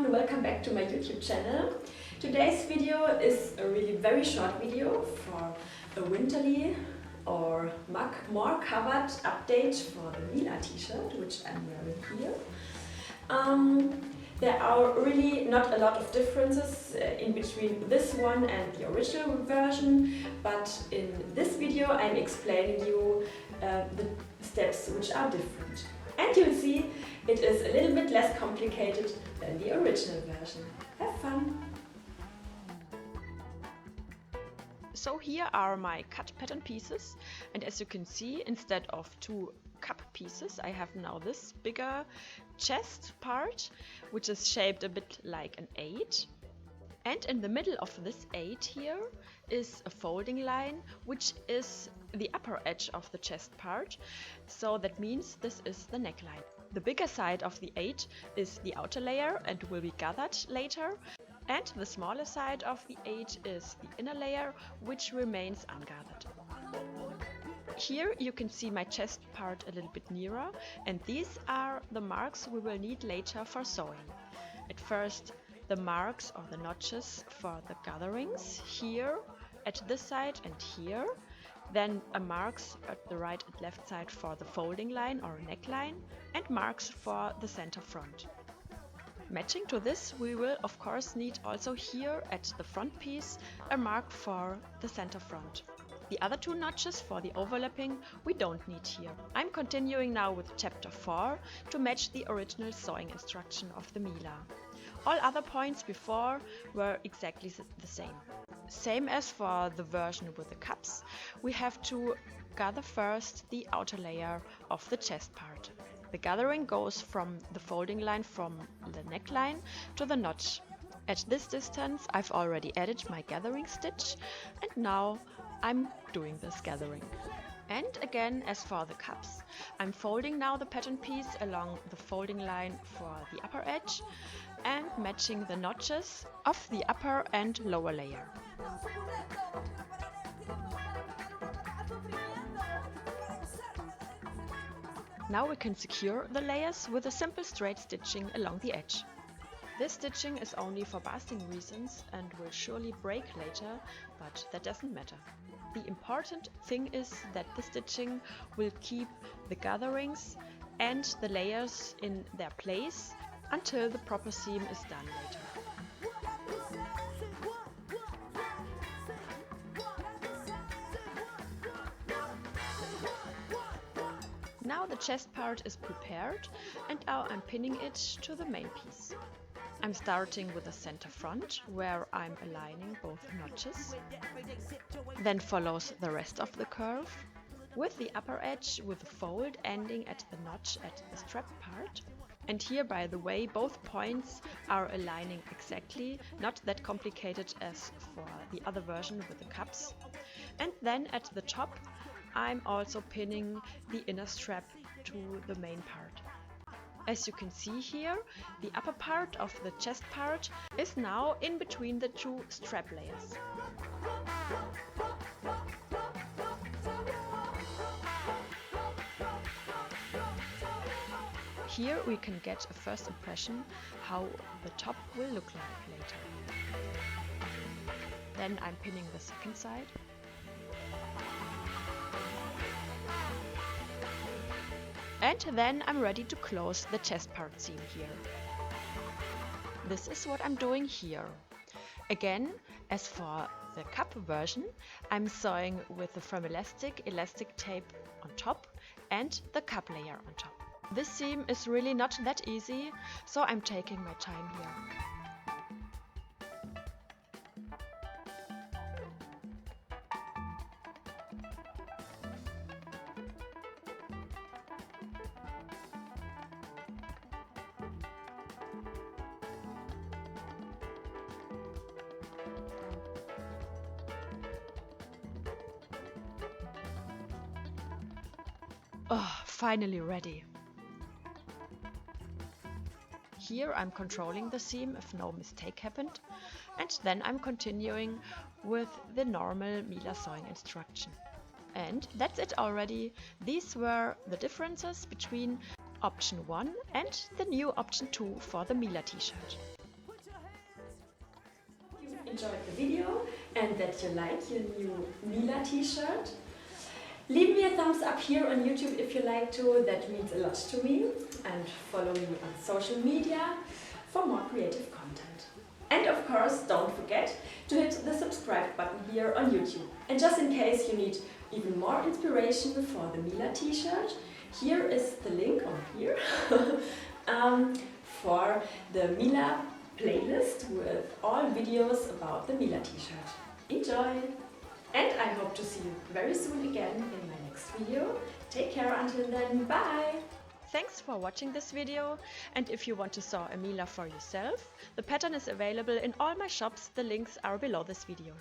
everyone, welcome back to my YouTube channel. Today's video is a really very short video for a winterly or more covered update for the Mila t-shirt, which I'm wearing here. There are really not a lot of differences in between this one and the original version, but in this video I'm explaining you the steps which are different. And you'll see it is a little bit less complicated than the original version. Have fun! So here are my cut pattern pieces, and as you can see, instead of two cup pieces, I have now this bigger chest part, which is shaped a bit like an 8. And in the middle of this 8 here is a folding line, which is the upper edge of the chest part. So that means this is the neckline. The bigger side of the 8 is the outer layer and will be gathered later. And the smaller side of the 8 is the inner layer, which remains ungathered. Here you can see my chest part a little bit nearer, and these are the marks we will need later for sewing. At first, the marks or the notches for the gatherings here at this side and here, then marks at the right and left side for the folding line or neckline, and marks for the center front. Matching to this, we will of course need also here at the front piece a mark for the center front. The other two notches for the overlapping we don't need here. I'm continuing now with chapter 4 to match the original sewing instruction of the Mila. All other points before were exactly the same. Same as for the version with the cups, we have to gather first the outer layer of the chest part. The gathering goes from the folding line from the neckline to the notch. At this distance I've already added my gathering stitch, and now I'm doing this gathering. And again, as for the cups, I'm folding now the pattern piece along the folding line for the upper edge and matching the notches of the upper and lower layer. Now we can secure the layers with a simple straight stitching along the edge. This stitching is only for basting reasons and will surely break later, but that doesn't matter. The important thing is that the stitching will keep the gatherings and the layers in their place until the proper seam is done later. Now the chest part is prepared, and now I'm pinning it to the main piece. I'm starting with the center front, where I'm aligning both notches. Then follows the rest of the curve, with the upper edge with a fold ending at the notch at the strap part. And here, by the way, both points are aligning exactly, not that complicated as for the other version with the cups. And then at the top, I'm also pinning the inner strap to the main part. As you can see here, the upper part of the chest part is now in between the two strap layers. Here we can get a first impression how the top will look like later. Then I'm pinning the second side. And then I'm ready to close the chest part seam here. This is what I'm doing here. Again, as for the cup version, I'm sewing with the from elastic tape on top and the cup layer on top. This seam is really not that easy, so I'm taking my time here. Oh, finally ready! Here I'm controlling the seam if no mistake happened, and then I'm continuing with the normal Mila sewing instruction. And that's it already. These were the differences between option 1 and the new option 2 for the Mila t-shirt. enjoyed the video and that you like your new Mila t-shirt. Leave me a thumbs up here on YouTube if you like to, that means a lot to me. And follow me on social media for more creative content. And of course, don't forget to hit the subscribe button here on YouTube. And just in case you need even more inspiration for the Mila t-shirt, here is the link, or here, for the Mila playlist with all videos about the Mila t-shirt. Enjoy! And I hope to see you very soon again in my next video. Take care until then, bye! Thanks for watching this video, and if you want to sew a Mila for yourself, the pattern is available in all my shops. The links are below this video.